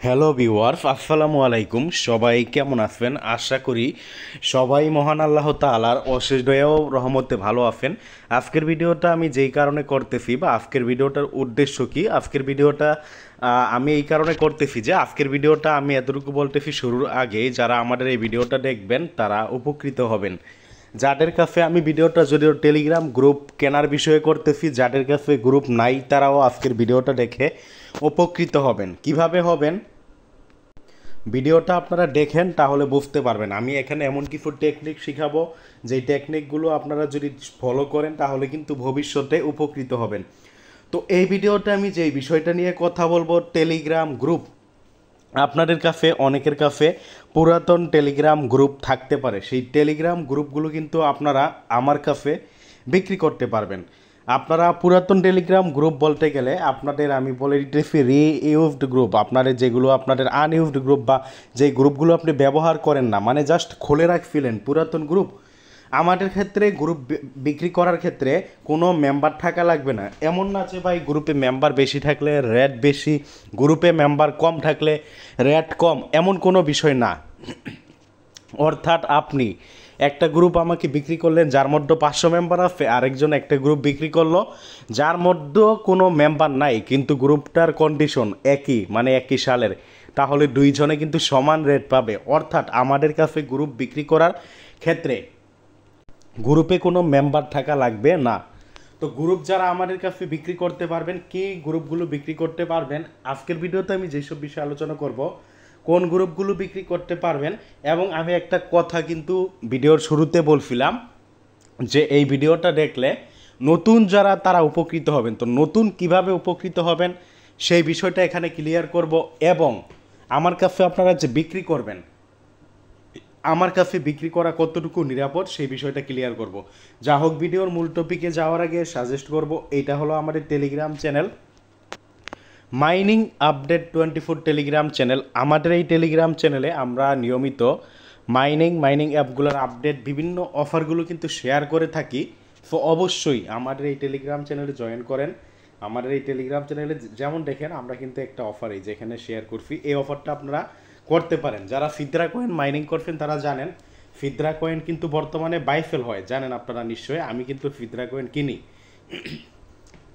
Hello viewers, আসসালামু আলাইকুম। সবাই কেমন আছেন? আশা করি সবাই মহান আল্লাহ তাআলার অশেষ দয়া ও রহমতে ভালো আছেন। আজকের ভিডিওটা আমি যেই কারণে করতেছি বা আজকের ভিডিওটার উদ্দেশ্য কি, আজকের ভিডিওটা আমি এই কারণে করতেছি যে আজকের ভিডিওটা আমি এতটুকু বলতেছি শুরুর আগে যারা আমাদের এই ভিডিওটা দেখবেন তারা উপকৃত হবেন। যাদের কাছে আমি ভিডিওটা যদিও টেলিগ্রাম গ্রুপ কেনার বিষয়ে করতেছি, যাদের কাছে গ্রুপ নাই তারাও আজকের ভিডিওটা দেখে উপকৃত হবেন। কিভাবে হবেন ভিডিওটা আপনারা দেখেন তাহলে বুঝতে পারবেন। আমি এখানে এমন কিছু টেকনিক শিখাবো যেই টেকনিকগুলো আপনারা যদি ফলো করেন তাহলে কিন্তু ভবিষ্যতে উপকৃত হবেন। তো এই ভিডিওটা আমি যেই বিষয়টা নিয়ে কথা বলবো, টেলিগ্রাম গ্রুপ। আপনাদের কাছে অনেকের কাছে পুরাতন টেলিগ্রাম গ্রুপ থাকতে পারে, সেই টেলিগ্রাম গ্রুপগুলো কিন্তু আপনারা আমার কাছে বিক্রি করতে পারবেন। আপনারা পুরাতন টেলিগ্রাম গ্রুপ বলতে গেলে আপনাদের আমি বলে দিতেছি রিইউজড গ্রুপ, আপনাদের যেগুলো আপনাদের আনইউজড গ্রুপ বা যেই গ্রুপগুলো আপনি ব্যবহার করেন না, মানে জাস্ট খুলে রাখছিলেন পুরাতন গ্রুপ। আমাদের ক্ষেত্রে গ্রুপ বিক্রি করার ক্ষেত্রে কোনো মেম্বার থাকা লাগবে না। এমন না যে ভাই গ্রুপে মেম্বার বেশি থাকলে রেট বেশি, গ্রুপে মেম্বার কম থাকলে রেট কম, এমন কোনো বিষয় না। অর্থাৎ আপনি একটা গ্রুপ আমাকে বিক্রি করলেন যার মধ্যে 500 মেম্বার আছে, আরেকজন একটা গ্রুপ বিক্রি করলো যার মধ্যে কোনো মেম্বার নাই কিন্তু গ্রুপটার কন্ডিশন একই, মানে একই সালের, তাহলে দুইজনে কিন্তু সমান রেট পাবে। অর্থাৎ আমাদের কাছে গ্রুপ বিক্রি করার ক্ষেত্রে গ্রুপে কোনো মেম্বার থাকা লাগবে না। তো গ্রুপ যারা আমাদের কাছে বিক্রি করতে পারবেন, কি গ্রুপগুলো বিক্রি করতে পারবেন, আজকের ভিডিওতে আমি যেসব বিষয়ে আলোচনা করব, কোন গ্রুপগুলো বিক্রি করতে পারবেন। এবং আমি একটা কথা কিন্তু ভিডিওর শুরুতে বলছিলাম যে এই ভিডিওটা দেখলে নতুন যারা তারা উপকৃত হবেন। তো নতুন কিভাবে উপকৃত হবেন সেই বিষয়টা এখানে ক্লিয়ার করব। এবং আমার কাছে আপনারা যে বিক্রি করবেন, আমার কাছে বিক্রি করা কতটুকু নিরাপদ সেই বিষয়টা ক্লিয়ার করব। যা হোক, ভিডিওর মূল টপিকে যাওয়ার আগে সাজেস্ট করব, এইটা হলো আমাদের Telegram channel mining update 24 Telegram channel. আমাদের এই টেলিগ্রাম চ্যানেলে আমরা নিয়মিত মাইনিং অ্যাপগুলোর আপডেট, বিভিন্ন অফারগুলো কিন্তু শেয়ার করে থাকি। সো অবশ্যই আমাদের এই টেলিগ্রাম চ্যানেলে জয়েন করেন। আমাদের এই টেলিগ্রাম চ্যানেলে যেমন দেখেন আমরা কিন্তু একটা অফার এই যেখানে শেয়ার করছি, এই অফারটা আপনারা করতে পারেন। যারা ফিদ্রা কয়েন মাইনিং করছেন তারা জানেন ফিদ্রা কয়েন কিন্তু বর্তমানে বাইফেল হয়, জানেন আপনারা নিশ্চয়ই। আমি কিন্তু ফিদ্রা কয়েন কিনি।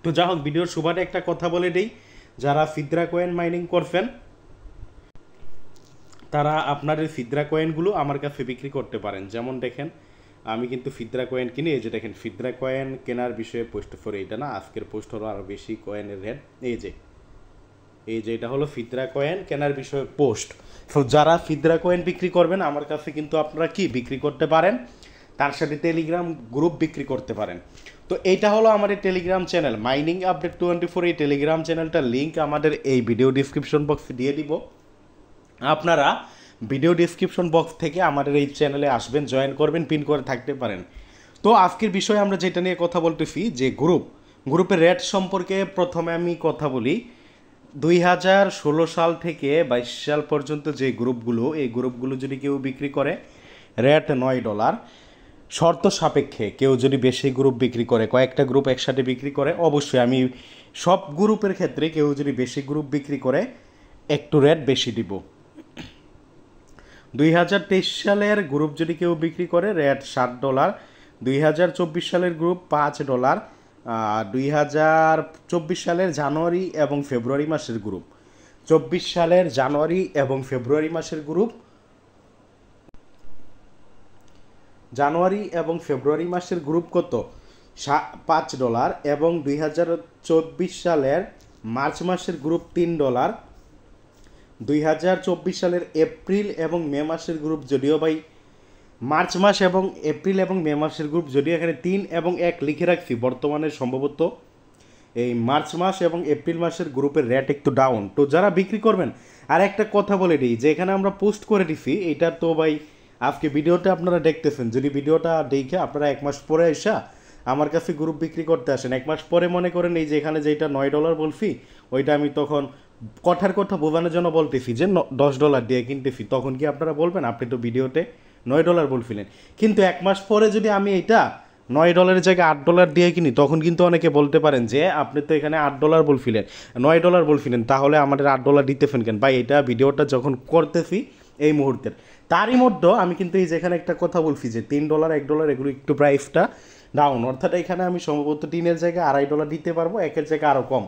তো যা হোক, ভিডিওর সুবাদে একটা কথা বলে দিই, যারা ফিদ্রা কয়েন মাইনিং করছেন তারা আপনাদের ফিদ্রা কয়েনগুলো আমার কাছে বিক্রি করতে পারেন। যেমন দেখেন আমি কিন্তু ফিদ্রা কয়েন কিনি, এই যে দেখেন ফিদ্রা কয়েন কেনার বিষয়ে পোস্ট করে, এটা না আজকের পোস্ট হলো আরও বেশি কয়েনের রেট, এই যে এটা হলো ফিদ্রা কয়েন কেনার বিষয়ে পোস্ট। তো যারা ফিদ্রা কয়েন বিক্রি করবেন আমার কাছে কিন্তু আপনারা কি বিক্রি করতে পারেন, তার সাথে টেলিগ্রাম গ্রুপ বিক্রি করতে পারেন। তো এইটা হলো আমাদের টেলিগ্রাম চ্যানেল মাইনিং আপডেট 24। এই টেলিগ্রাম চ্যানেলটার লিঙ্ক আমাদের এই ভিডিও ডিসক্রিপশন বক্সে দিয়ে দিব। আপনারা ভিডিও ডিসক্রিপশন বক্স থেকে আমাদের এই চ্যানেলে আসবেন, জয়েন করবেন, পিন করে থাকতে পারেন। তো আজকের বিষয়ে আমরা যেটা নিয়ে কথা বলতেছি যে গ্রুপের রেট সম্পর্কে প্রথমে আমি কথা বলি। 2016 সাল থেকে 22 সাল পর্যন্ত যে গ্রুপগুলো, এই গ্রুপগুলো যদি কেউ বিক্রি করে রেট $9। শর্ত সাপেক্ষে কেউ যদি বেশি গ্রুপ বিক্রি করে, কয়েকটা গ্রুপ একসাথে বিক্রি করে, অবশ্যই আমি সব গ্রুপের ক্ষেত্রে কেউ যদি বেশি গ্রুপ বিক্রি করে একটু রেট বেশি দিব। 2023 সালের গ্রুপ যদি কেউ বিক্রি করে রেট $7। 2024 সালের গ্রুপ $5। 2024 সালের জানুয়ারি এবং ফেব্রুয়ারি মাসের গ্রুপ, 24 সালের জানুয়ারি এবং ফেব্রুয়ারি মাসের গ্রুপ, জানুয়ারি এবং ফেব্রুয়ারি মাসের গ্রুপ কত? $5। এবং 2024 সালের মার্চ মাসের গ্রুপ $3। 2024 সালের এপ্রিল এবং মে মাসের গ্রুপ, যদিও ভাই মার্চ মাস এবং এপ্রিল এবং মে মাসের গ্রুপ যদিও এখানে 3 এবং 1 লিখে রাখছি, বর্তমানে সম্ভবত এই মার্চ মাস এবং এপ্রিল মাসের গ্রুপের রেট একটু ডাউন। তো যারা বিক্রি করবেন, আর একটা কথা বলে দিই যে এখানে আমরা পোস্ট করে দিছি, এটা তো ভাই আজকে ভিডিওটা আপনারা দেখতেছেন, যদি ভিডিওটা দেখে আপনারা 1 মাস পরে এসা আমার কাছে গ্রুপ বিক্রি করতে আসেন, 1 মাস পরে মনে করেন এই যে এখানে যেটা $9 বলছি ওইটা আমি তখন কথার কথা বোঝানোর জন্য বলতেছি যে $10 দিয়ে কিনতেছি, তখন কি আপনারা বলবেন আপনি তো ভিডিওতে $9 বলছিলেন। কিন্তু 1 মাস পরে যদি আমি এটা $9 জায়গায় $8 দিয়ে কিনি, তখন কিন্তু অনেকে বলতে পারেন যে আপনি তো এখানে $8 বলছিলেন, $9 বলছিলেন, তাহলে আমাদের $8 দিতে ফেন কেন ভাই? এটা ভিডিওটা যখন করতেছি এই মুহূর্তের, তারই মধ্যে আমি কিন্তু এই যেখানে একটা কথা বলছি যে $3 $1 এগুলো একটু প্রাইসটা ডাউন, অর্থাৎ এখানে আমি সম্ভবত টিনের জায়গায় $2.5 দিতে পারবো, একের জায়গায় আরও কম।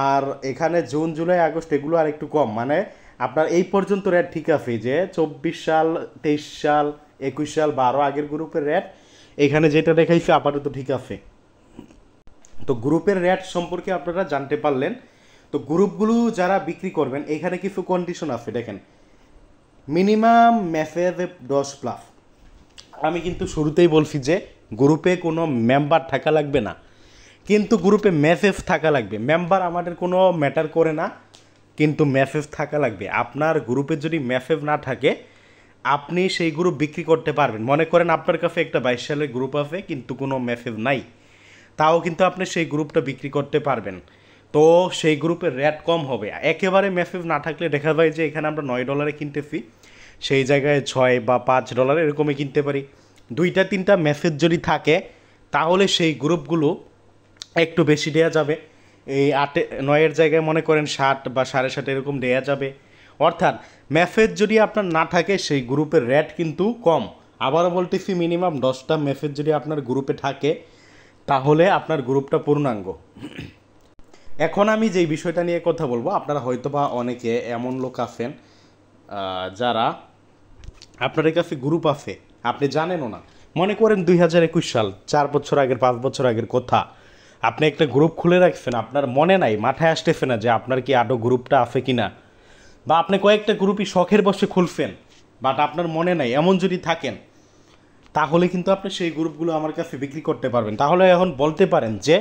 আর এখানে জুন জুলাই আগস্ট এগুলো আর একটু কম, মানে আপনার এই পর্যন্ত রেট ঠিক আছে, যে 24 সাল 23 সাল 21 সাল 12 আগের গ্রুপের রেট এখানে যেটা দেখাইছে আপাতত ঠিক আছে। তো গ্রুপের রেট সম্পর্কে আপনারা জানতে পারলেন। তো গ্রুপগুলো যারা বিক্রি করবেন এখানে কিছু কন্ডিশন আছে, দেখেন মিনিমাম মেসেজ 10+। আমি কিন্তু শুরুতেই বলছি যে গ্রুপে কোনো মেম্বার থাকা লাগবে না, কিন্তু গ্রুপে মেসেজ থাকা লাগবে। মেম্বার আমাদের কোনো ম্যাটার করে না, কিন্তু মেসেজ থাকা লাগবে। আপনার গ্রুপে যদি মেসেজ না থাকে আপনি সেই গ্রুপ বিক্রি করতে পারবেন। মনে করেন আপনার কাছে একটা 22 সালের গ্রুপ আছে কিন্তু কোনো মেসেজ নাই, তাও কিন্তু আপনি সেই গ্রুপটা বিক্রি করতে পারবেন। তো সেই গ্রুপের রেট কম হবে। একেবারে মেসেজ না থাকলে দেখা যায় যে এখানে আমরা $9 কিনতেছি, সেই জায়গায় $6 বা $5 এরকমই কিনতে পারি। 2-3টা মেসেজ যদি থাকে তাহলে সেই গ্রুপগুলো একটু বেশি দেওয়া যাবে। এই 8-9 জায়গায় মনে করেন 60 বা 7.5 এরকম দেওয়া যাবে। অর্থাৎ মেসেজ যদি আপনার না থাকে সেই গ্রুপের রেট কিন্তু কম। আবারও বলতেছি, মিনিমাম 10টা মেসেজ যদি আপনার গ্রুপে থাকে তাহলে আপনার গ্রুপটা পূর্ণাঙ্গ। এখন আমি যেই বিষয়টা নিয়ে কথা বলবো, আপনারা হয়তো বা অনেকে এমন লোক আছেন যারা আপনাদের কাছে গ্রুপ আছে আপনি জানেনও না। মনে করেন 2021 সাল, 4 বছর আগের 5 বছর আগের কথা, আপনি একটা গ্রুপ খুলে রাখছেন, আপনার মনে নাই, মাথায় আসতেছে না যে আপনার কি আদৌ গ্রুপটা আছে কি না, বা আপনি কয়েকটা গ্রুপই শখের বসে খুলছেন বাট আপনার মনে নাই, এমন যদি থাকেন তাহলে কিন্তু আপনি সেই গ্রুপগুলো আমার কাছে বিক্রি করতে পারবেন। তাহলে এখন বলতে পারেন যে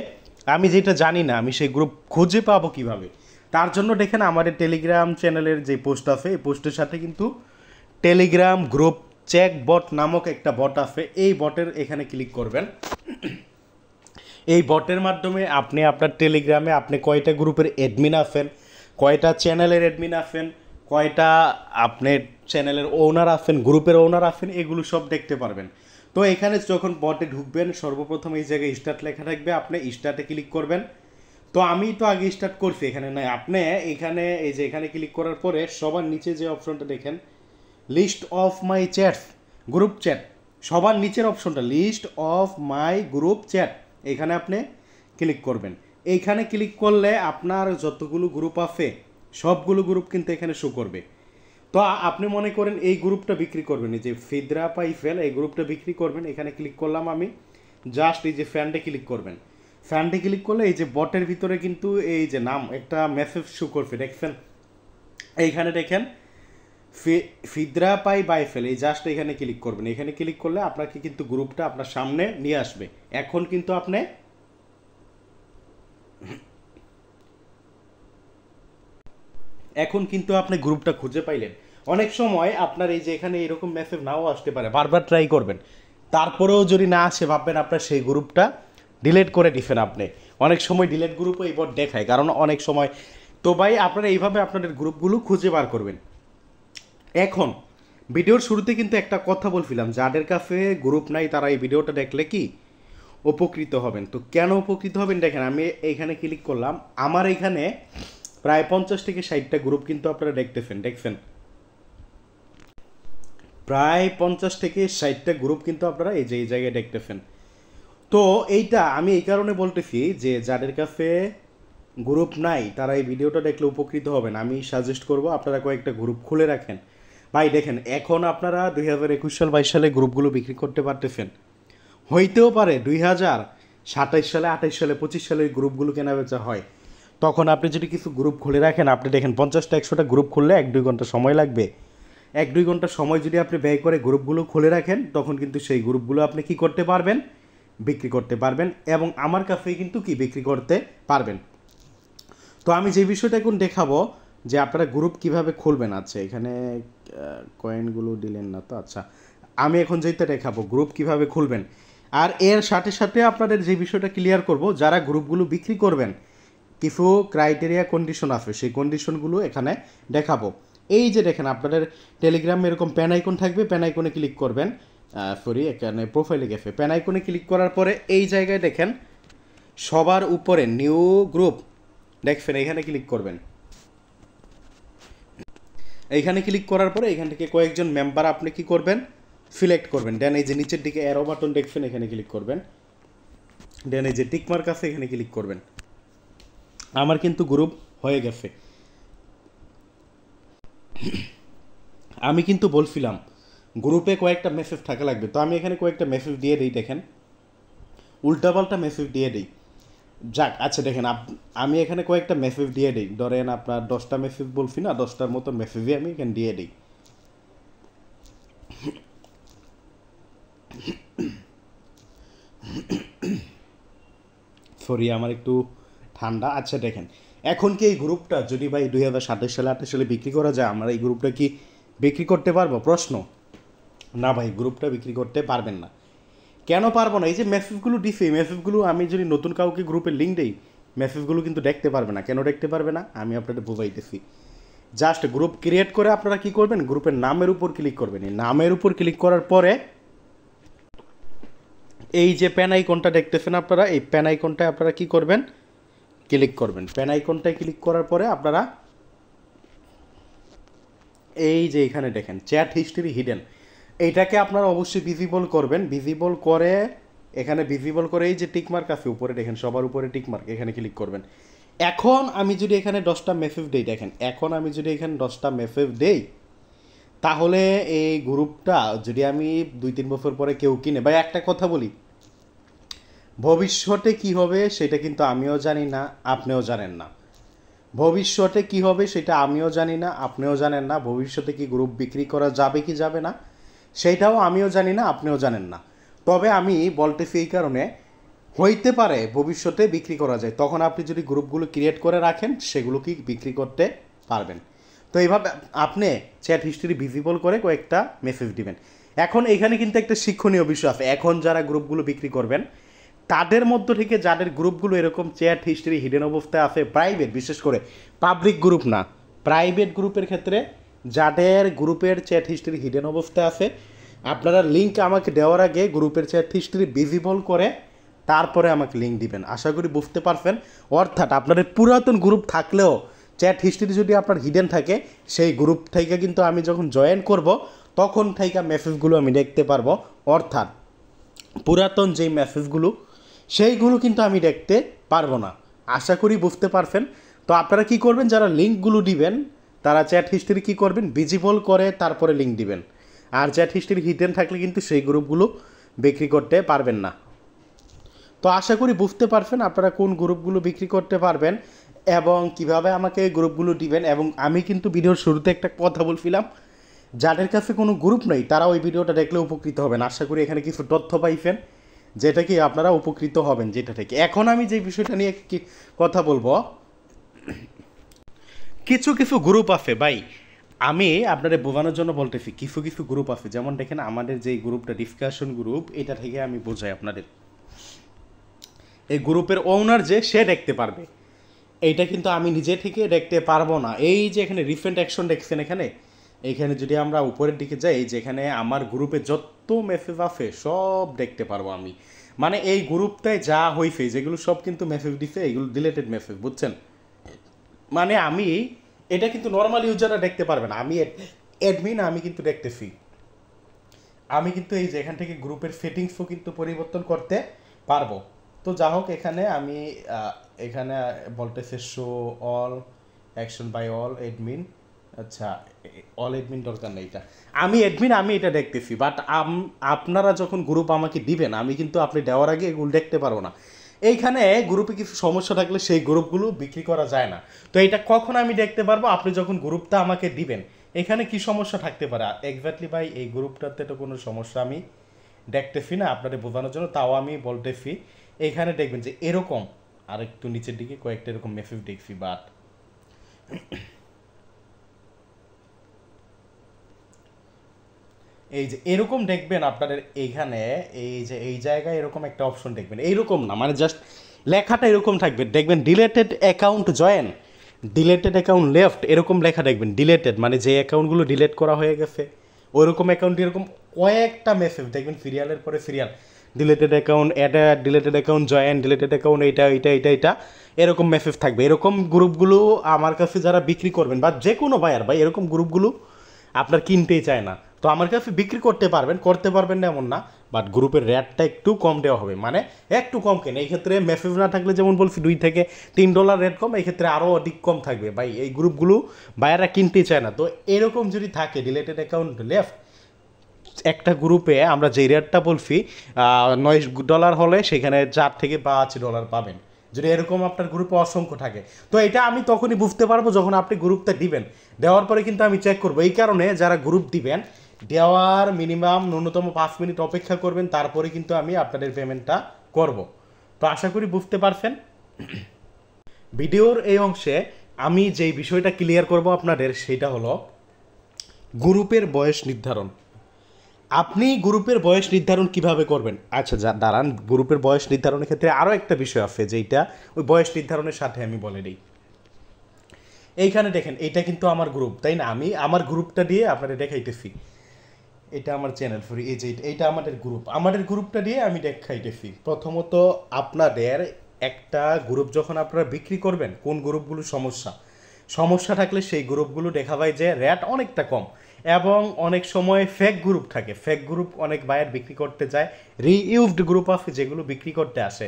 আমি যেটা জানি না আমি সেই গ্রুপ খুঁজে পাবো কিভাবে? তার জন্য দেখেন আমাদের টেলিগ্রাম চ্যানেলের যে পোস্ট আছে এই পোস্টের সাথে কিন্তু টেলিগ্রাম গ্রুপ চেক বট নামক একটা বট আছে, এই বটের এখানে ক্লিক করবেন। এই বটের মাধ্যমে আপনি আপনার টেলিগ্রামে আপনি কয়টা গ্রুপের অ্যাডমিন আছেন, কয়টা চ্যানেলের অ্যাডমিন আছেন, কয়টা আপনার চ্যানেলের ওনার আছেন, গ্রুপের ওনার আছেন, এগুলো সব দেখতে পারবেন। তো এখানে যখন বটে ঢুকবেন সর্বপ্রথম এই জায়গায় স্টার্ট লেখা থাকবে, আপনি স্টার্টে ক্লিক করবেন। তো আমি তো আগে স্টার্ট করছি, এখানে নাই, আপনি এখানে এই যে এখানে ক্লিক করার পরে সবার নিচে যে অপশনটা দেখেন list of my chats, group chat, সবার নিচের অপশনটা list of my group chat, এখানে আপনি ক্লিক করবেন। এইখানে ক্লিক করলে আপনার যতগুলো গ্রুপ আছে সবগুলো গ্রুপ কিন্তু এখানে শো করবে। তো আপনি মনে করেন এই গ্রুপটা বিক্রি করবেন, এই যে ফিদরা পাইফেল এই গ্রুপটা বিক্রি করবেন, এখানে ক্লিক করলাম আমি, জাস্ট এই যে ফ্যান্ডে ক্লিক করবেন। ফ্যান্ডে ক্লিক করলে এই যে বটের ভিতরে কিন্তু এই যে নাম একটা মেসেজ শো করবে, দেখছেন এইখানে দেখেন ফিদরা পাই বাইফেল, এই জাস্ট এখানে ক্লিক করবেন। এখানে ক্লিক করলে আপনাকে কিন্তু গ্রুপটা আপনার সামনে নিয়ে আসবে। এখন কিন্তু আপনি গ্রুপটা খুঁজে পাইলেন। অনেক সময় আপনার এই যে এখানে এরকম মেসেজ নাও আসতে পারে, বারবার ট্রাই করবেন, তারপরেও যদি না আসে ভাববেন আপনার সেই গ্রুপটা ডিলিট করে দিবেন। আপনি অনেক সময় ডিলিট গ্রুপও এই বট দেখায়, কারণ অনেক সময়। তো ভাই আপনারা এইভাবে আপনাদের গ্রুপগুলো খুঁজে বার করবেন। এখন ভিডিওর শুরুতে কিন্তু একটা কথা বলছিলাম, যাদের কাছে গ্রুপ নাই তারা এই ভিডিওটা দেখলে কি উপকৃত হবেন। তো কেন উপকৃত হবেন দেখেন, আমি এইখানে ক্লিক করলাম, আমার এইখানে প্রায় 50 থেকে 60টা গ্রুপ কিন্তু আপনারা দেখছেন প্রায় 50 থেকে 60টা গ্রুপ কিন্তু আপনারা এই যে এই জায়গায় দেখতেছেন। তো এইটা আমি এই কারণে বলতেছি যে যাদের কাছে গ্রুপ নাই তারা এই ভিডিওটা দেখলে উপকৃত হবেন। আমি সাজেস্ট করব আপনারা কয়েকটা গ্রুপ খুলে রাখেন। ভাই দেখেন এখন আপনারা 2021 সাল 22 সালে গ্রুপগুলো বিক্রি করতে পারতেছেন, হইতেও পারে 2027 সালে 28 সালে 25 সালে এই গ্রুপগুলো কেনা বেচা হয়। তখন আপনি যদি কিছু গ্রুপ খুলে রাখেন, আপনি দেখেন 50টা 100টা গ্রুপ খুললে 1-2 ঘন্টা সময় লাগবে। 1-2 ঘন্টা সময় যদি আপনি ব্যয় করে গ্রুপগুলো খুলে রাখেন তখন কিন্তু সেই গ্রুপগুলো আপনি কি করতে পারবেন, বিক্রি করতে পারবেন, এবং আমার কাছেই কিন্তু কি বিক্রি করতে পারবেন। তো আমি যে বিষয়টা এখন দেখাবো যে আপনারা গ্রুপ কিভাবে খুলবেন। আচ্ছা এখানে কয়েনগুলো দিলেন না তো, আচ্ছা আমি এখন যেটা দেখাবো গ্রুপ কিভাবে খুলবেন। আর এর সাথে সাথে আপনাদের যে বিষয়টা ক্লিয়ার করব, যারা গ্রুপগুলো বিক্রি করবেন কিছু ক্রাইটেরিয়া কন্ডিশন আছে, সেই কন্ডিশনগুলো এখানে দেখাবো। এই যে দেখেন আপনাদের টেলিগ্রামে এরকম প্যান আইকন থাকবে, প্যান আইকনে ক্লিক করবেন, সরি এখানে প্রোফাইলে গেছে, পেন আইকনে ক্লিক করার পরে এই জায়গায় দেখেন সবার উপরে নিউ গ্রুপ দেখবেন, এখানে ক্লিক করবেন। এইখানে ক্লিক করার পরে এখান থেকে কয়েকজন মেম্বার আপনি কি করবেন, সিলেক্ট করবেন। দেন এই যে নিচের দিকে অ্যারো বাটন দেখবেন, এখানে ক্লিক করবেন। দেন এই যে টিক মার্ক আছে, এখানে ক্লিক করবেন। আমার কিন্তু গ্রুপ হয়ে গেছে। আমি কিন্তু বলছিলাম গ্রুপে কয়েকটা মেসেজ থাকা লাগবে, তো আমি এখানে কয়েকটা মেসেজ দিয়ে দিই। দেখেন উল্টাপাল্টা মেসেজ দিয়ে দিই। যাক আচ্ছা দেখেন আমি এখানে কয়েকটা মেসেজ দিয়ে দিই। ধরেন আপনার 10টা মেসেজ বলছি না, 10টার মতো মেসেজই আমি এখানে দিয়ে দিই। সরি আমার একটু ঠান্ডা। আচ্ছা দেখেন এখন কি এই গ্রুপটা যদি ভাই 2027 সালে 28 সালে বিক্রি করা যায়, আমরা এই গ্রুপটা কি বিক্রি করতে পারবো? প্রশ্ন। না ভাই, গ্রুপটা বিক্রি করতে পারবেন না। কেন পারবো না? এই যে মেসেজগুলো দিছি, এই মেসেজগুলো আমি যদি নতুন কাউকে গ্রুপে লিঙ্ক দিই, মেসেজগুলো কিন্তু দেখতে পারবে না। কেন দেখতে পারবে না আমি আপনাদের বুঝাইতেছি। জাস্ট গ্রুপ ক্রিয়েট করে আপনারা কি করবেন, গ্রুপের নামের উপর ক্লিক করবেন। এই নামের উপর ক্লিক করার পরে এই যে প্যান আইকনটা দেখতেছেন আপনারা, এই প্যান আইকনটায় আপনারা কি করবেন, ক্লিক করবেন। প্যান আইকনটায় ক্লিক করার পরে আপনারা এই যে এখানে দেখেন চ্যাট হিস্ট্রি হিডেন, এইটাকে আপনারা অবশ্যই ভিজিবল করবেন। ভিজিবল করে এখানে ভিজিবল করে এই যে টিকমার্ক আছে উপরে দেখেন, সবার উপরে টিকমার্ক, এখানে ক্লিক করবেন। এখন আমি যদি এখানে 10টা মেসেজ দেই, দেখেন এখন আমি যদি এখানে 10টা মেসেজ দেই, তাহলে এই গ্রুপটা যদি আমি 2-3 বছর পরে কেউ কিনে, বা একটা কথা বলি, ভবিষ্যতে কি হবে সেটা কিন্তু আমিও জানি না, আপনিও জানেন না। ভবিষ্যতে কি হবে সেটা আমিও জানি না, আপনিও জানেন না। ভবিষ্যতে কি গ্রুপ বিক্রি করা যাবে কি যাবে না সেটাও আমিও জানি না, আপনিও জানেন না। তবে আমি বলতেছি এই কারণে, হইতে পারে ভবিষ্যতে বিক্রি করা যায়, তখন আপনি যদি গ্রুপগুলো ক্রিয়েট করে রাখেন সেগুলো কি বিক্রি করতে পারবেন। তো এইভাবে আপনি চ্যাট হিস্ট্রি ভিজিবল করে কয়েকটা মেসেজ দিবেন। এখন এখানে কিন্তু একটা শিক্ষণীয় বিষয় আছে। এখন যারা গ্রুপগুলো বিক্রি করবেন তাদের মধ্য থেকে যাদের গ্রুপগুলো এরকম চ্যাট হিস্ট্রি হিডেন অবস্থায় আছে, প্রাইভেট, বিশেষ করে পাবলিক গ্রুপ না, প্রাইভেট গ্রুপের ক্ষেত্রে যাদের গ্রুপের চ্যাট হিস্ট্রি হিডেন অবস্থায় আছে, আপনারা লিঙ্ক আমাকে দেওয়ার আগে গ্রুপের চ্যাট হিস্ট্রি ভিজিবল করে তারপরে আমাকে লিঙ্ক দিবেন। আশা করি বুঝতে পারছেন। অর্থাৎ আপনাদের পুরাতন গ্রুপ থাকলেও চ্যাট হিস্ট্রি যদি আপনার হিডেন থাকে, সেই গ্রুপ থেকে কিন্তু আমি যখন জয়েন করব তখন থেকে মেসেজগুলো আমি দেখতে পারবো। অর্থাৎ পুরাতন যেই মেসেজগুলো সেইগুলো কিন্তু আমি দেখতে পারবো না। আশা করি বুঝতে পারছেন। তো আপনারা কি করবেন, যারা লিঙ্কগুলো দিবেন তারা চ্যাট হিস্ট্রি কী করবেন, ভিজিবল করে তারপরে লিঙ্ক দিবেন। আর চ্যাট হিস্ট্রি হিডেন থাকলে কিন্তু সেই গ্রুপগুলো বিক্রি করতে পারবেন না। তো আশা করি বুঝতে পারছেন আপনারা কোন গ্রুপগুলো বিক্রি করতে পারবেন এবং কিভাবে আমাকে এই গ্রুপগুলো দিবেন। এবং আমি কিন্তু ভিডিওর শুরুতে একটা কথা বলছিলাম, যাদের কাছে কোনো গ্রুপ নেই তারা ওই ভিডিওটা দেখলে উপকৃত হবেন। আশা করি এখানে কিছু তথ্য পাইছেন যেটা কি আপনারা উপকৃত হবেন যেটা থেকে। এখন আমি যে বিষয়টা নিয়ে কথা বলবো, কিছু কিছু গ্রুপ আছে ভাই, আমি আপনাদের বোঝানোর জন্য বলতেছি, কিছু কিছু গ্রুপ আছে। যেমন দেখেন আমাদের যে গ্রুপটা ডিসকাশন গ্রুপ, এটা থেকে আমি বোঝাই আপনাদের, এই গ্রুপের ওনার যে সে দেখতে পারবে, এইটা কিন্তু আমি নিজে থেকে দেখতে পারবো না। এই যে এখানে রিসেন্ট অ্যাকশন দেখছেন, এখানে যদি আমরা উপরের দিকে যাই, যেখানে আমার গ্রুপে যত মেসেজ আছে সব দেখতে পারবো আমি। মানে এই গ্রুপটায় যা হয়েছে যেগুলো সব কিন্তু মেসেজ দিছে, এগুলো ডিলেটেড মেসেজ, বুঝছেন? মানে আমি এটা কিন্তু নর্মাল ইউজাররা দেখতে পারবে না। আমি অ্যাডমিন, আমি কিন্তু দেখতেছি। আমি কিন্তু এই যে এখান থেকে গ্রুপের সেটিংসও কিন্তু পরিবর্তন করতে পারবো। তো যা হোক, এখানে আমি এখানে বলতেছে show all action by all admin. আচ্ছা, অল অ্যাডমিন দরকার নেই, এটা আমি অ্যাডমিন, আমি এটা দেখতেছি। বাট আপনারা যখন গ্রুপ আমাকে দিবেন, আমি কিন্তু আপনি দেওয়ার আগে এগুলো দেখতে পারবো না। এইখানে গ্রুপে কিছু সমস্যা থাকলে সেই গ্রুপগুলো বিক্রি করা যায় না। তো এটা কখন আমি দেখতে পারবো, আপনি যখন গ্রুপটা আমাকে দিবেন। এখানে কি সমস্যা থাকতে পারে এক্স্যাক্টলি ভাই, এই গ্রুপটাতে তো কোনো সমস্যা আমি দেখতেছি না আপনাদের বোঝানোর জন্য, তাও আমি বলতেছি। এইখানে দেখবেন যে এরকম আর একটু নিচের দিকে কয়েকটা এরকম মেসেজ দেখছি, বাট এই যে এরকম দেখবেন আপনাদের এইখানে, এই যে এই জায়গায় এরকম একটা অপশন দেখবেন, এইরকম না মানে জাস্ট লেখাটা এরকম থাকবে, দেখবেন deleted account join, deleted account left, এরকম লেখা দেখবেন। ডিলেটেড মানে যে অ্যাকাউন্টগুলো ডিলেট করা হয়ে গেছে ওইরকম অ্যাকাউন্ট এরকম কয়েকটা মেসেজ দেখবেন সিরিয়ালের পরে serial, deleted account, add deleted account, join deleted account, এটা এরকম মেসেজ থাকবে। এরকম গ্রুপগুলো আমার কাছে যারা বিক্রি করবেন বা যে কোনো বায়ার ভাই, এরকম গ্রুপগুলো আপনার কিনতেই চায় না। তো আমার কাছে বিক্রি করতে পারবেন না এমন না, বাট গ্রুপের রেটটা একটু কম দেওয়া হবে, মানে একটু কম কেন। এই ক্ষেত্রে মেসেজ না থাকলে যেমন বলছি $2 থেকে $3 রেট কম, এই ক্ষেত্রে আরও অধিক কম থাকবে ভাই। এই গ্রুপগুলো বায়াররা কিনতেই চায় না। তো এরকম যদি থাকে ডিলেটেড অ্যাকাউন্ট লেফট, একটা গ্রুপে আমরা যে রেটটা বলছি $9 হলে সেখানে $4 থেকে $5 পাবেন, যদি এরকম আপনার গ্রুপে অসংখ্য থাকে। তো এটা আমি তখনই বুঝতে পারবো যখন আপনি গ্রুপটা দিবেন। দেওয়ার পরে কিন্তু আমি চেক করবো। এই কারণে যারা গ্রুপ দিবেন, দেওয়ার মিনিমাম ন্যূনতম 5 মিনিট অপেক্ষা করবেন, তারপরে কিন্তু আমি আপনাদের পেমেন্টটা করব। তো আশা করি বুঝতে পারছেন। ভিডিওর এই অংশে আমি যেই বিষয়টা ক্লিয়ার করব আপনাদের, সেটা হলো গ্রুপের বয়স নির্ধারণ। আপনি গ্রুপের বয়স নির্ধারণ কিভাবে করবেন? আচ্ছা দাঁড়ান, গ্রুপের বয়স নির্ধারণের ক্ষেত্রে আরও একটা বিষয় আছে, যেটা ওই বয়স নির্ধারণের সাথে আমি বলে দিই। এইখানে দেখেন, এইটা কিন্তু আমার গ্রুপ, তাই না? আমি আমার গ্রুপটা দিয়ে আপনাদের দেখাইতেছি। এটা আমার চ্যানেল ফরি, এই যে এইটা আমাদের গ্রুপটা দিয়ে আমি দেখাইতেছি। প্রথমত আপনাদের একটা গ্রুপ যখন আপনারা বিক্রি করবেন, কোন গ্রুপগুলো সমস্যা থাকলে সেই গ্রুপগুলো দেখাবায় যে রেট অনেকটা কম, এবং অনেক সময় ফেক গ্রুপ থাকে। ফেক গ্রুপ অনেক বায়ার বিক্রি করতে যায়। রিইউজড গ্রুপ আছে যেগুলো বিক্রি করতে আসে।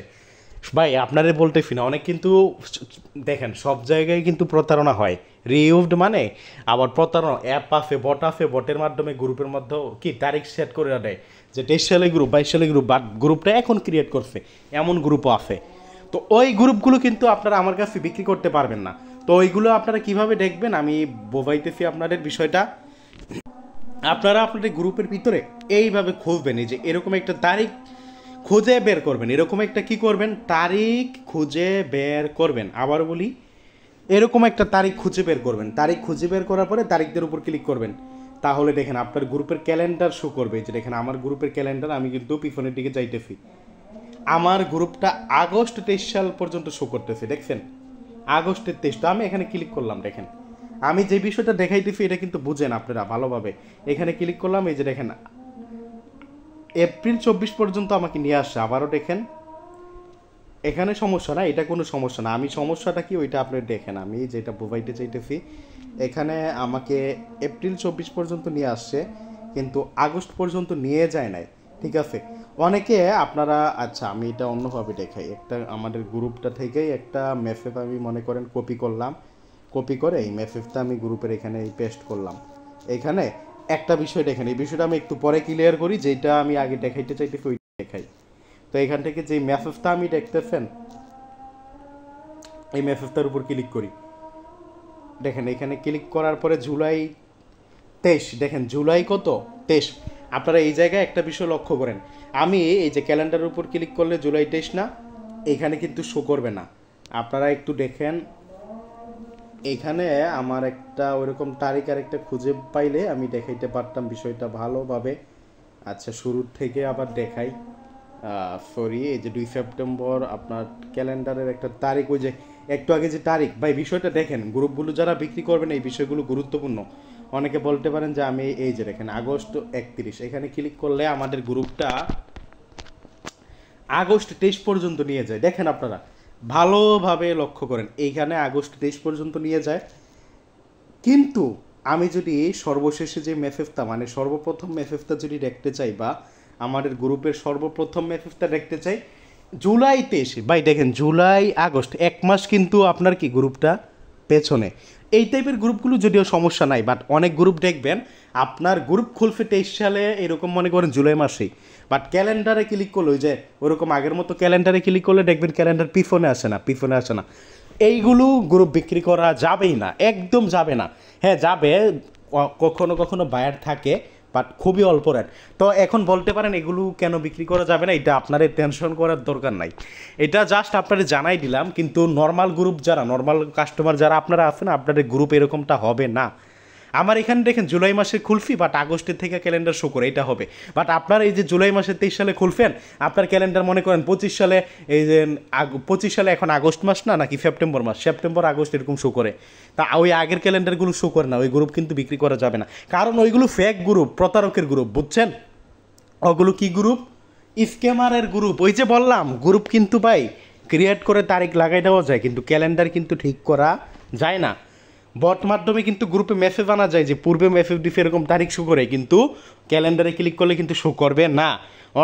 ভাই আপনাদের বলতেছি না, অনেক কিন্তু দেখেন সব জায়গায় কিন্তু প্রতারণা হয়। রিইউজড মানে আবার প্রতারণা অ্যাপ আছে, বট আছে, বটের মাধ্যমে গ্রুপের মধ্যে কি তারিখ সেট করে দেয় যে 23 সালে গ্রুপ, 22 সালে গ্রুপ, বাট গ্রুপটা এখন ক্রিয়েট করছে, এমন গ্রুপও আছে। তো ওই গ্রুপগুলো কিন্তু আপনারা আমার কাছে বিক্রি করতে পারবেন না। তো ওইগুলো আপনারা কিভাবে দেখবেন আমি বোঝাইতেছি আপনাদের বিষয়টা। আপনারা আপনাদের গ্রুপের ভিতরে এইভাবে খুঁজবেন, এই যে এরকম একটা তারিখ খুঁজে বের করবেন। এরকম একটা কি করবেন, তারিখ খুঁজে বের করবেন। আবার বলি, এরকম একটা তারিখ খুঁজে বের করবেন। তারিখ খুঁজে বের করার পরে তারিখদের উপর ক্লিক করবেন। তাহলে দেখেন আপনার গ্রুপের ক্যালেন্ডার শো করবে। যে দেখেন আমার গ্রুপের ক্যালেন্ডার, আমি কিন্তু পিছনের দিকে যাইতেছি। আমার গ্রুপটা আগস্ট 23 সাল পর্যন্ত শো করতেছে, দেখছেন? আগস্টের 23। তো আমি এখানে ক্লিক করলাম, দেখেন আমি যে বিষয়টা দেখাইতেছি এটা কিন্তু বুঝেন আপনারা ভালোভাবে। এখানে ক্লিক করলাম, এই যে দেখেন এপ্রিল 24 পর্যন্ত আমাকে নিয়ে আসছে। আবারও দেখেন, এখানে সমস্যা না, এটা কোনো সমস্যা না। আমি সমস্যাটা কি ওইটা আপনি দেখেন, আমি যেটা বোঝাইতে চাইতেছি। এখানে আমাকে এপ্রিল 24 পর্যন্ত নিয়ে আসছে, কিন্তু আগস্ট পর্যন্ত নিয়ে যায় নাই। ঠিক আছে, অনেকে আপনারা, আচ্ছা আমি এটা অন্যভাবে দেখাই। একটা আমাদের গ্রুপটা থেকেই একটা মেসেজ আমি মনে করেন কপি করলাম, কপি করে এই মেসেজটা আমি গ্রুপের এখানে পেস্ট করলাম। এখানে একটা বিষয় দেখেন, এই বিষয়টা আমি একটু পরে ক্লিয়ার করি, যেটা আমি আগে দেখাইতে চাইতেছি ওইটা দেখাই। তো এখান থেকে যে মেসেজটা আমি দেখতেছেন, এই মেসেজটার উপর ক্লিক করি। দেখেন এখানে ক্লিক করার পরে জুলাই 23, দেখেন জুলাই কত 23। আপনারা এই জায়গায় একটা বিষয় লক্ষ্য করেন, আমি এই যে ক্যালেন্ডারের উপর ক্লিক করলে জুলাই 23 না, এখানে কিন্তু শো করবে না। আপনারা একটু দেখেন, এখানে আমার একটা ওইরকম তারিখ আর একটা খুঁজে পাইলে আমি দেখাইতে পারতাম বিষয়টা ভালোভাবে। আচ্ছা শুরুর থেকে আবার দেখাই। সরি, এই যে 2 সেপ্টেম্বর আপনার ক্যালেন্ডারের একটা তারিখ, ওই যে একটু আগে যে তারিখ। ভাই বিষয়টা দেখেন, গ্রুপগুলো যারা বিক্রি করবেন এই বিষয়গুলো গুরুত্বপূর্ণ। অনেকে বলতে পারেন যে আমি এই যে দেখেন আগস্ট 31, এখানে ক্লিক করলে আমাদের গ্রুপটা আগস্ট 23 পর্যন্ত নিয়ে যায়। দেখেন আপনারা ভালোভাবে লক্ষ্য করেন, এইখানে আগস্ট 23 পর্যন্ত নিয়ে যায়। কিন্তু আমি যদি সর্বশেষে যে মেসেজটা, মানে সর্বপ্রথম মেসেজটা যদি দেখতে চাই, বা আমাদের গ্রুপের সর্বপ্রথম মেসেজটা দেখতে চাই, জুলাই 23। ভাই দেখেন জুলাই আগস্ট 1 মাস কিন্তু আপনার কি গ্রুপটা পেছনে। এই টাইপের গ্রুপগুলো যদিও সমস্যা নাই, বাট অনেক গ্রুপ দেখবেন আপনার গ্রুপ খুলছে 23 সালে, এরকম মনে করেন জুলাই মাসেই, বাট ক্যালেন্ডারে ক্লিক করলো যে ওরকম আগের মতো ক্যালেন্ডারে ক্লিক করলে দেখবেন ক্যালেন্ডার পিছনে আসে না। এইগুলো গ্রুপ বিক্রি করা যাবেই না, একদম যাবে না। হ্যাঁ যাবে, কখনো কখনো বায়ার থাকে, বাট খুবই অল্প রেট। তো এখন বলতে পারেন এগুলো কেন বিক্রি করা যাবে না, এটা আপনাদের টেনশন করার দরকার নাই। এটা জাস্ট আপনাদের জানাই দিলাম। কিন্তু নর্মাল গ্রুপ যারা, নর্মাল কাস্টমার যারা আপনারা আছেন, আপনাদের গ্রুপ এরকমটা হবে না। আমার এখানে দেখেন জুলাই মাসে খুলফি, বাট আগস্টের থেকে ক্যালেন্ডার শো করে, এটা হবে। বাট আপনার এই যে জুলাই মাসে 23 সালে খুলফেন, আপনার ক্যালেন্ডার মনে করেন 25 সালে, এই যে 25 সালে এখন আগস্ট মাস না, নাকি সেপ্টেম্বর মাস, সেপ্টেম্বর আগস্ট এরকম শো করে। তা ওই আগের ক্যালেন্ডারগুলো শো করে না, ওই গ্রুপ কিন্তু বিক্রি করা যাবে না, কারণ ওইগুলো ফেক গ্রুপ, প্রতারকের গ্রুপ, বুঝছেন? ওগুলো কি গ্রুপ? স্ক্যামারের গ্রুপ। ওই যে বললাম, গ্রুপ কিন্তু ভাই ক্রিয়েট করে তারিখ লাগাই দেওয়া যায়, কিন্তু ক্যালেন্ডার কিন্তু ঠিক করা যায় না। বট মাধ্যমে কিন্তু গ্রুপে মেসেজ আনা যায় যে পূর্বে মেসেজ দিছে এরকম তারিখ শো করে, কিন্তু ক্যালেন্ডারে ক্লিক করলে কিন্তু শো করবে না।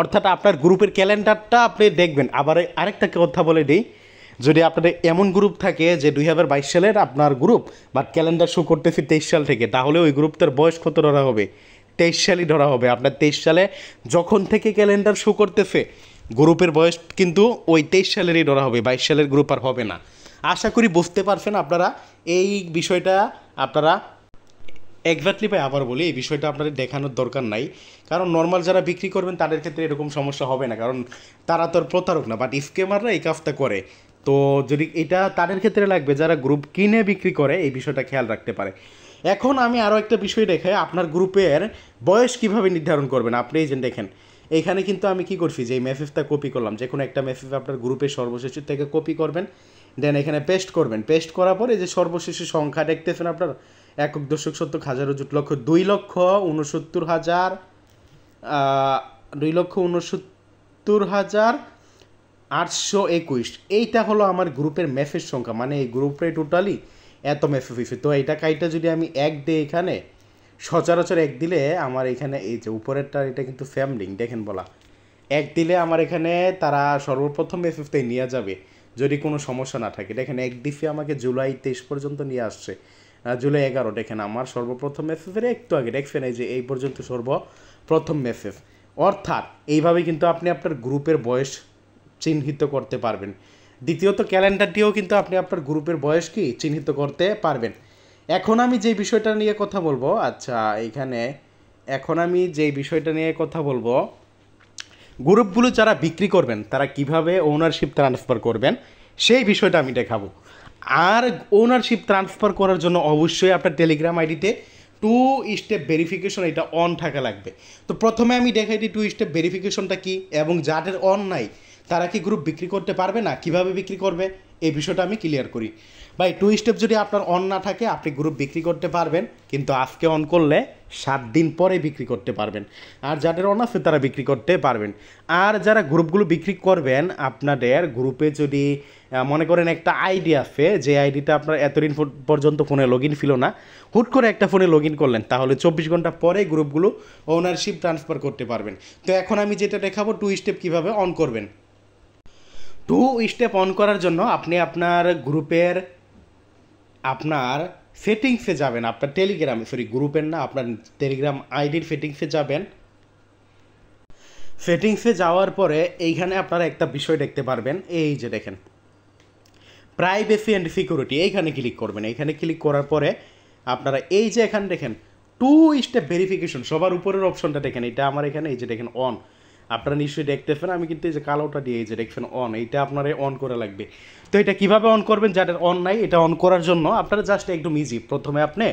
অর্থাৎ আপনার গ্রুপের ক্যালেন্ডারটা আপনি দেখবেন। আবার আরেকটা কথা বলে দিই, যদি আপনাদের এমন গ্রুপ থাকে যে 2022 সালের আপনার গ্রুপ, বাট ক্যালেন্ডার শো করতেছি 23 সাল থেকে, তাহলে ওই গ্রুপটার বয়স কত ধরা হবে? 23 সালই ধরা হবে। আপনার 23 সালে যখন থেকে ক্যালেন্ডার শো করতেছে, গ্রুপের বয়স কিন্তু ওই 23 সালেরই ধরা হবে, 22 সালের গ্রুপ আর হবে না। আশা করি বুঝতে পারছেন আপনারা এই বিষয়টা। আপনারা এক্স্যাক্টলি ভাই আবার বলি, এই বিষয়টা আপনাদের দেখানোর দরকার নাই, কারণ নর্মাল যারা বিক্রি করবেন তাদের ক্ষেত্রে এরকম সমস্যা হবে না, কারণ তারা তো আর প্রতারক না, বাট স্ক্যামাররা এই কাজটা করে। তো যদি এটা তাদের ক্ষেত্রে লাগবে যারা গ্রুপ কিনে বিক্রি করে, এই বিষয়টা খেয়াল রাখতে পারে। এখন আমি আরও একটা বিষয় দেখাই, আপনার গ্রুপের বয়স কিভাবে নির্ধারণ করবেন। আপনি এই যে দেখেন, এইখানে কিন্তু আমি কি করছি, যে এই মেসেজটা কপি করলাম, যে কোনো একটা মেসেজ আপনার গ্রুপের সর্বশেষ থেকে কপি করবেন, দেন এখানে পেস্ট করবেন। পেস্ট করার পরে যে সর্বশেষ সংখ্যা দেখতেছেন আপনার, 2,69,821, এইটা হলো আমার গ্রুপের মেসেজ সংখ্যা, মানে এই গ্রুপে টোটালি এত মেসেজ হয়েছে। তো এইটা কাইটা যদি আমি এক দিই, এখানে সচরাচর এক দিলে আমার এখানে এই যে উপরেরটা, এটা কিন্তু ফ্যামলিং দেখেন বলা, এক দিলে আমার এখানে তারা সর্বপ্রথম মেসেজটাই নিয়ে যাবে, যদি কোনো সমস্যা না থাকে। দেখেন এক দিফে আমাকে জুলাই 23 পর্যন্ত নিয়ে আসছে, জুলাই 11 দেখেন আমার সর্বপ্রথম মেসেজের একটু আগে দেখছেন, এই যে এই পর্যন্ত সর্বপ্রথম মেসেজ। অর্থাৎ এইভাবে কিন্তু আপনি আপনার গ্রুপের বয়স চিহ্নিত করতে পারবেন। দ্বিতীয়ত ক্যালেন্ডারটিও কিন্তু আপনি আপনার গ্রুপের বয়স কি চিহ্নিত করতে পারবেন। এখন আমি যে বিষয়টা নিয়ে কথা বলবো, আচ্ছা এইখানে এখন আমি যে বিষয়টা নিয়ে কথা বলবো, গ্রুপগুলো যারা বিক্রি করবেন তারা কিভাবে ওনারশিপ ট্রান্সফার করবেন সেই বিষয়টা আমি দেখাবো। আর ওনারশিপ ট্রান্সফার করার জন্য অবশ্যই আপনার টেলিগ্রাম আইডিতে 2 স্টেপ ভেরিফিকেশন এটা অন থাকা লাগবে। তো প্রথমে আমি দেখাই দিই 2 স্টেপ ভেরিফিকেশনটা কি, এবং যাদের অন নাই তারা কি গ্রুপ বিক্রি করতে পারবে না, কিভাবে বিক্রি করবে এই বিষয়টা আমি ক্লিয়ার করি। ভাই 2 স্টেপ যদি আপনার অন না থাকে, আপনি গ্রুপ বিক্রি করতে পারবেন, কিন্তু আজকে অন করলে 7 দিন পরে বিক্রি করতে পারবেন। আর যাদের অন আছে তারা বিক্রি করতে পারবেন। আর যারা গ্রুপগুলো বিক্রি করবেন, আপনাদের গ্রুপে যদি মনে করেন একটা আইডি আছে, যে আইডিটা আপনার এতদিন পর্যন্ত ফোনে লগ ইন ছিল না, হুট করে একটা ফোনে লগ ইন করলেন, তাহলে 24 ঘন্টা পরে গ্রুপগুলো ওনারশিপ ট্রান্সফার করতে পারবেন। তো এখন আমি যেটা দেখাবো 2 স্টেপ কীভাবে অন করবেন। 2 স্টেপ অন করার জন্য আপনি আপনার গ্রুপের আপনার সেটিংসে যাবেন, আপনার গ্রুপের না, আপনার টেলিগ্রাম আইডির সেটিংসে যাবেন। সেটিংসে যাওয়ার পরে এইখানে আপনারা একটা বিষয় দেখতে পারবেন, এই যে দেখেন প্রাইভেসি অ্যান্ড সিকিউরিটি, এইখানে ক্লিক করবেন। এইখানে ক্লিক করার পরে আপনারা এই যে এখানে দেখেন 2 স্টেপ ভেরিফিকেশন, সবার উপরের অপশনটা দেখেন, এটা আমার এখানে এই যে দেখেন অন, আপনারা নিশ্চয়ই দেখতেছেন, আমি কিন্তু এই যে কালোটা দিয়ে এই যে দেখছেন অন, এইটা আপনারা অন করা লাগবে। তো এটা কীভাবে অন করবেন, যাদের অন নাই, এটা অন করার জন্য আপনারা জাস্ট একদম ইজি, প্রথমে আপনি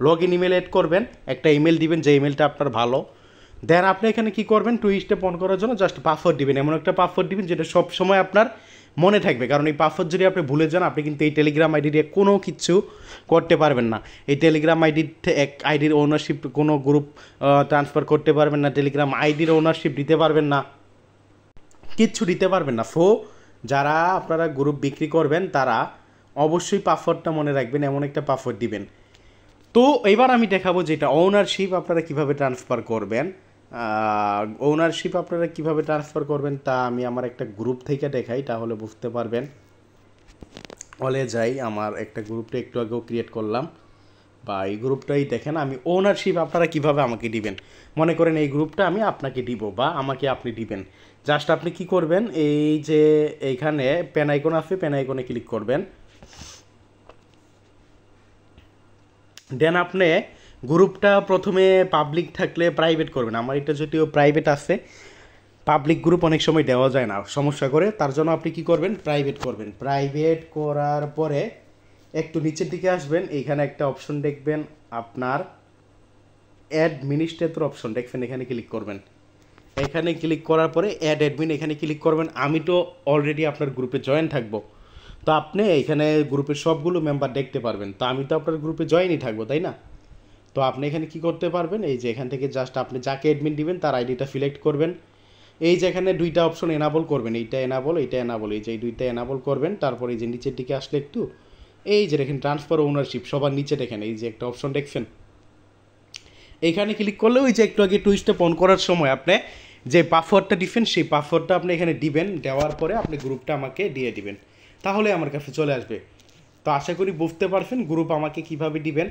লগ ইন ইমেল এড করবেন, একটা ইমেল দিবেন যে ইমেলটা আপনার ভালো। দেন আপনি এখানে কী করবেন, 2 স্টেপ অন করার জন্য জাস্ট পাসওয়ার্ড দিবেন, এমন একটা পাসওয়ার্ড দিবেন যেটা সব সময় আপনার মনে থাকবে, কারণ এই পাসওয়ার্ড যদি আপনি ভুলে যান, আপনি কিন্তু এই টেলিগ্রাম আইডি দিয়ে কোনো কিছু করতে পারবেন না। এই টেলিগ্রাম আইডির ওনারশিপ কোনো গ্রুপ ট্রান্সফার করতে পারবেন না, টেলিগ্রাম আইডির ওনারশিপ দিতে পারবেন না, কিচ্ছু দিতে পারবেন না। সো যারা আপনারা গ্রুপ বিক্রি করবেন তারা অবশ্যই পাসওয়ার্ডটা মনে রাখবেন, এমন একটা পাসওয়ার্ড দিবেন। তো এবার আমি দেখাবো যেটা ওনারশিপ আপনারা কিভাবে ট্রান্সফার করবেন। ওনারশিপ আপনারা কিভাবে ট্রান্সফার করবেন তা আমি আমার একটা গ্রুপ থেকে দেখাই, তাহলে বুঝতে পারবেন। হলে যাই, আমার একটা গ্রুপটা একটু আগেও ক্রিয়েট করলাম, বা এই গ্রুপটাই দেখেন, আমি ওনারশিপ আপনারা কিভাবে আমাকে দিবেন। মনে করেন এই গ্রুপটা আমি আপনাকে দিব বা আমাকে আপনি দিবেন, জাস্ট আপনি কি করবেন, এই যে এইখানে পেন আইকন আছে, পেন আইকনে ক্লিক করবেন। দেন আপনি গ্রুপটা প্রথমে পাবলিক থাকলে প্রাইভেট করবেন, আমার এটা যদিও প্রাইভেট আছে, পাবলিক গ্রুপ অনেক সময় দেওয়া যায় না, সমস্যা করে, তার জন্য আপনি কি করবেন, প্রাইভেট করবেন। প্রাইভেট করার পরে একটু নিচের দিকে আসবেন, এইখানে একটা অপশন দেখবেন আপনার অ্যাডমিনিস্ট্রেটর অপশন দেখবেন, এখানে ক্লিক করবেন। এখানে ক্লিক করার পরে অ্যাড অ্যাডমিন এখানে ক্লিক করবেন। আমি তো অলরেডি আপনার গ্রুপে জয়েন থাকবো, তো আপনি এখানে গ্রুপের সবগুলো মেম্বার দেখতে পারবেন। তো আমি তো আপনার গ্রুপে জয়েনই থাকবো, তাই না? তো আপনি এখানে কি করতে পারবেন, এই যে এখান থেকে জাস্ট আপনি যাকে অ্যাডমিন দিবেন তার আইডিটা সিলেক্ট করবেন। এই যে এখানে দুইটা অপশন এনাবল করবেন, এইটা এনাবল, এইটা এনাবল, এই যে এই দুইটা এনাবল করবেন। তারপরে এই যে নিচের দিকে আসলে একটু এই যে দেখেন ট্রান্সফার ওনারশিপ সবার নিচে দেখেন এই যে একটা অপশন দেখছেন, এইখানে ক্লিক করলে ওই যে একটু আগে টু স্টেপ অন করার সময় আপনি যে পাসওয়ার্ডটা দিবেন সেই পাসওয়ার্ডটা আপনি এখানে দিবেন। দেওয়ার পরে আপনি গ্রুপটা আমাকে দিয়ে দিবেন, তাহলে আমার কাছে চলে আসবে। তো আশা করি বুঝতে পারছেন গ্রুপ আমাকে কিভাবে দিবেন।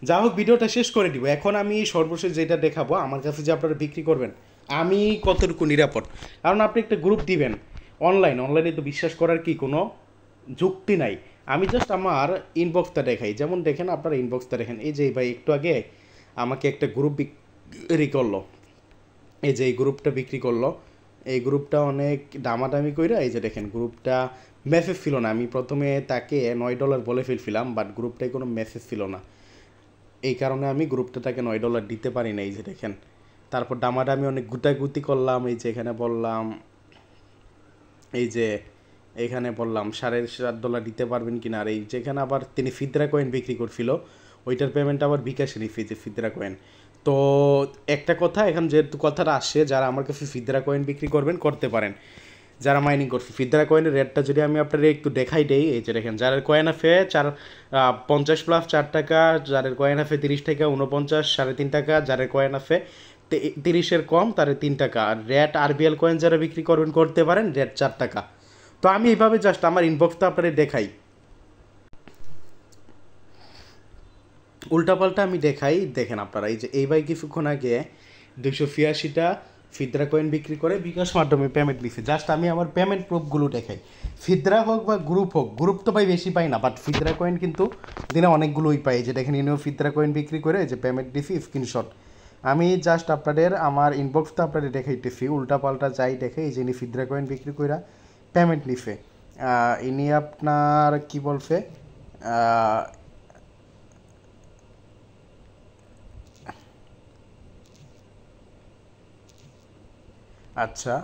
যা হোক, ভিডিওটা শেষ করে দিব। এখন আমি সর্বশেষ যেটা দেখাবো, আমার কাছে যে আপনারা বিক্রি করবেন আমি কতটুকু নিরাপদ। কারণ আপনি একটা গ্রুপ দিবেন অনলাইনে তো বিশ্বাস করার কি কোনো যুক্তি নাই। আমি জাস্ট আমার ইনবক্সটা দেখাই। যেমন দেখেন, আপনার ইনবক্সটা দেখেন, এই যে ভাই একটু আগে আমাকে একটা গ্রুপ বিক্রি করলো, এই যে এই গ্রুপটা বিক্রি করলো। এই গ্রুপটা অনেক দামাদামি কইরা এই যে দেখেন গ্রুপটা মেসেজ ছিল না। আমি প্রথমে তাকে $9 বলে ফেলছিলাম, বাট গ্রুপটায় কোনো মেসেজ ছিল না, এই কারণে আমি গ্রুপটা তাকে $9 দিতে পারি না। এই যে দেখেন, তারপর দামাদামি অনেক গুতাগুতি করলাম। এই যে এখানে বললাম, এই যে এখানে বললাম $7.5 দিতে পারবেন কিনা। আর এই যেখানে আবার তিনি ফিদরা কয়েন বিক্রি করছিল, ওইটার পেমেন্ট আবার বিকাশে নিচ্ছে, যে ফিদরা কয়েন। তো একটা কথা, এখন যেহেতু কথাটা আসে, যারা আমার কাছে ফিদরা কয়েন বিক্রি করবেন করতে পারেন, যারা মাইনিং করছে। ফিদরা কয়েনের রেটটা যদি আমি আপনাদের একটু দেখাই দেই, এই যে দেখেন, যাদের কয়েন আছে 50 প্লাস 4 টাকা, যাদের কয়েন আছে 30 টাকা 49 3.5 টাকা, যাদের কয়েন আছে 30-এর কম তাদের 3 টাকা। আর রেট আরবিএল কয়েন যারা বিক্রি করবেন করতে পারেন, রেট 4 টাকা। তো আমি এইভাবে জাস্ট আমার ইনবক্সটা আপনাদের দেখাই, উল্টাপাল্টা আমি দেখাই। দেখেন আপনারা, এই যে এই ভাই কিছুক্ষণ আগে 282টা ফিদরা কয়েন বিক্রি করে বিকাশ মাধ্যমে পেমেন্ট নিচ্ছে। জাস্ট আমি আমার পেমেন্ট প্রুফগুলো দেখাই। ফিদরা হোক বা গ্রুপ হোক, গ্রুপ তো ভাই বেশি পাই না, বাট ফিদরা কয়েন কিন্তু দিনে অনেকগুলোই পাই। যে দেখেন, ইনিও ফিদরা কয়েন বিক্রি করে যে পেমেন্ট দিছি স্ক্রিনশট। আমি জাস্ট আপনাদের আমার ইনবক্সটা আপনাদের দেখাইতেছি, উল্টাপাল্টা যাই দেখে। এই যে ইনি ফিদরা কয়েন বিক্রি করে পেমেন্ট নিছে। ইনি আপনার কি বলছে, আচ্ছা,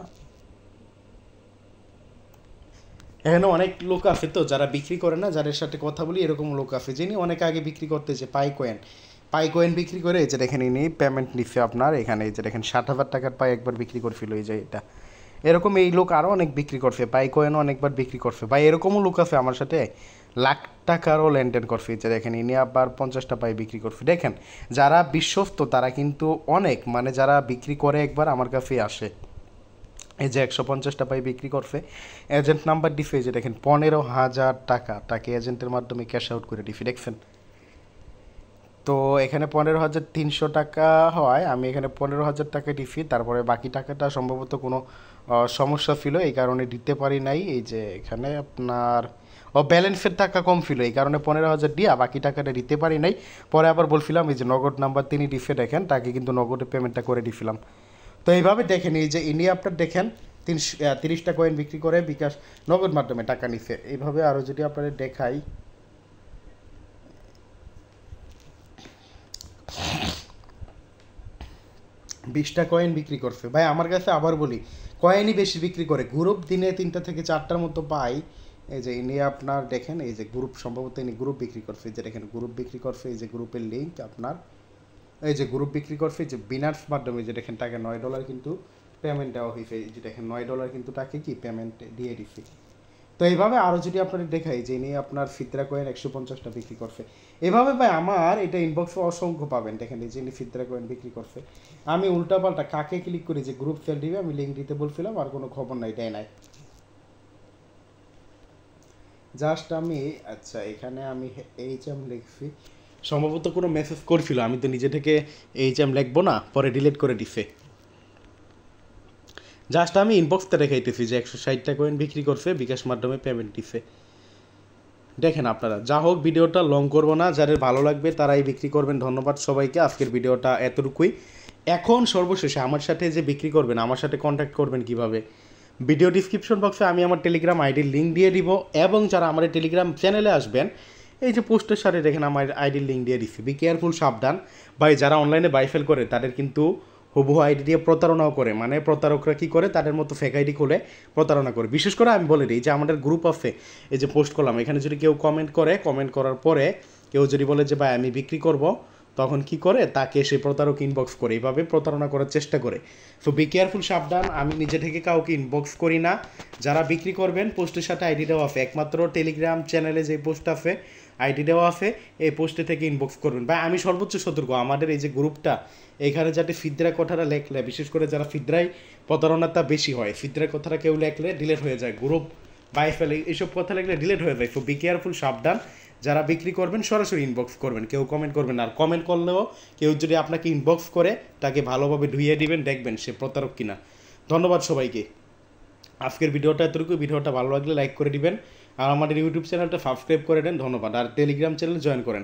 এখানে অনেক লোক আছে তো যারা বিক্রি করে না, যাদের সাথে কথা বলি এরকম লোক আছে, যিনি অনেক আগে বিক্রি করতেছে পাই কয়েন বিক্রি করে। এই যে দেখেন, ইনি পেমেন্ট নিচ্ছে আপনার এখানে। এই যে দেখেন 60,000 টাকার পাই একবার বিক্রি করছিল, এই যে এটা। এরকম এই লোক আরও অনেক বিক্রি করছে, পাই কয়েনও অনেকবার বিক্রি করছে ভাই। এরকমও লোক আছে আমার সাথে লাখ টাকারও লেনদেন করছে। যে দেখেন, ইনি আবার 50টা পাই বিক্রি করছে। দেখেন, যারা বিশ্বস্ত তারা কিন্তু অনেক, মানে যারা বিক্রি করে একবার আমার কাছেই আসে। এই যে 150টা পাই বিক্রি করছে, এজেন্ট নাম্বার দিছে। এই যে দেখেন 15,000 টাকা তাকে এজেন্টের মাধ্যমে ক্যাশ আউট করে দিছি, দেখছেন। তো এখানে 15,300 টাকা হয়, আমি এখানে 15,000 টাকা দিছি। তারপরে বাকি টাকাটা সম্ভবত কোনো সমস্যা ছিল, এই কারণে দিতে পারি নাই। এই যে এখানে আপনার ব্যালেন্সের টাকা কম ছিল, এই কারণে 15,000 দিয়া বাকি টাকাটা দিতে পারি নাই। পরে আবার বলছিলাম, এই যে নগদ নাম্বার তিনি দিছে, দেখেন তাকে কিন্তু নগদে পেমেন্টটা করে দিছিলাম। তো এইভাবে দেখেন, এই যে ইনি আপনার দেখেন 30টা কয়েন বিক্রি করে বিকাশ নগদ মাধ্যমে টাকা নিছে। এইভাবে আরও যদি আপনাদের দেখাই, 20টা কয়েন বিক্রি করছে ভাই আমার কাছে। আবার বলি, কয়েনই বেশি বিক্রি করে, গ্রুপ দিনে 3টা থেকে 4টার মতো পাই। এই যে ইনি আপনার দেখেন, এই যে গ্রুপ, সম্ভবত ইনি গ্রুপ বিক্রি করছে। এই যে দেখেন গ্রুপ বিক্রি করছে, এই যে গ্রুপের লিঙ্ক আপনার, এই যে গ্রুপ বিক্রি করছে। এই যে বিনার্স মাধ্যমে যে দেখেন তাকে $9 কিন্তু পেমেন্ট দেওয়া হয়েছে। এই যে দেখেন $9 কিন্তু তাকে কি পেমেন্ট দিয়ে দিচ্ছে। তো এইভাবে আরও যদি আপনাদের দেখাই, যে ইনি আপনার ফিতরা কয়েন 150টা বিক্রি করছে। এভাবে ভাই আমার এটা ইনবক্সে অসংখ্য পাবেন। দেখেন, এই যে ইনি ফিতরা কয়েন বিক্রি করছে। আমি উল্টাপাল্টা কাকে ক্লিক করি, যে গ্রুপ সেল দিবে, আমি লিঙ্ক দিতে বলছিলাম, আর কোনো খবর নাই, দেয় নাই। জাস্ট আমি, আচ্ছা এখানে আমি HM লিখছি, সম্ভবত কোনো মেসেজ করছিল, আমি তো নিজে থেকে HM লিখবো না, পরে ডিলিট করে দিছে। জাস্ট আমি ইনবক্সটা দেখাইতেছি যে 160টা কয়েন বিক্রি করছে, বিকাশ মাধ্যমে পেমেন্ট দিছে। দেখেন আপনারা, যা হোক ভিডিওটা লং করবো না, যাদের ভালো লাগবে তারাই বিক্রি করবেন। ধন্যবাদ সবাইকে, আজকের ভিডিওটা এতটুকুই। এখন সর্বশেষে আমার সাথে যে বিক্রি করবেন, আমার সাথে কন্ট্যাক্ট করবেন কিভাবে, ভিডিও ডিসক্রিপশন বক্সে আমি আমার টেলিগ্রাম আইডির লিঙ্ক দিয়ে দিব। এবং যারা আমার টেলিগ্রাম চ্যানেলে আসবেন, এই যে পোস্টের সাথে দেখেন আমার আইডির লিঙ্ক দিয়ে দিচ্ছি। বি কেয়ারফুল, সাবধান ভাই, যারা অনলাইনে বাইফেল করে তাদের কিন্তু হুবহু আইডি দিয়ে প্রতারণাও করে, মানে প্রতারকরা কী করে তাদের মতো ফেক আইডি খুলে প্রতারণা করে। বিশেষ করে আমি বলে দিই যে আমাদের গ্রুপ আছে, এই যে পোস্ট করলাম, এখানে যদি কেউ কমেন্ট করে, কমেন্ট করার পরে কেউ যদি বলে যে ভাই আমি বিক্রি করব, তখন কি করে তাকে সে প্রতারক ইনবক্স করে, এইভাবে প্রতারণা করার চেষ্টা করে। সো বি কেয়ারফুল, সাবধান। আমি নিজে থেকে কাউকে ইনবক্স করি না। যারা বিক্রি করবেন পোস্টের সাথে আইডি দেওয়া আছে, একমাত্র টেলিগ্রাম চ্যানেলে যে পোস্ট আছে আইডি দেওয়া আছে, এই পোস্টে থেকে ইনবক্স করবেন। ভাই আমি সর্বোচ্চ সতর্ক, আমাদের এই যে গ্রুপটা, এখানে যাতে ফিদ্রা কথাটা লেখলে, বিশেষ করে যারা ফিদ্রায় প্রতারণাটা বেশি হয়, ফিদ্রার কথাটা কেউ লেখলে ডিলেট হয়ে যায়, গ্রুপ বাই ফেলে এইসব কথা লিখলে ডিলেট হয়ে যায়। সো বি কেয়ারফুল, সাবধান। যারা বিক্রি করবেন সরাসরি ইনবক্স করবেন, কেউ কমেন্ট করবেন না। আর কমেন্ট করলেও কেউ যদি আপনাকে ইনবক্স করে তাকে ভালোভাবে ধুইয়ে দিবেন, দেখবেন সে প্রতারক কিনা। ধন্যবাদ সবাইকে। আজকের ভিডিওটা এতটুকু। ভিডিওটা ভালো লাগলে লাইক করে দিবেন, আর আমাদের ইউটিউব চ্যানেলটা সাবস্ক্রাইব করে দেন। ধন্যবাদ। আর টেলিগ্রাম চ্যানেল জয়েন করেন।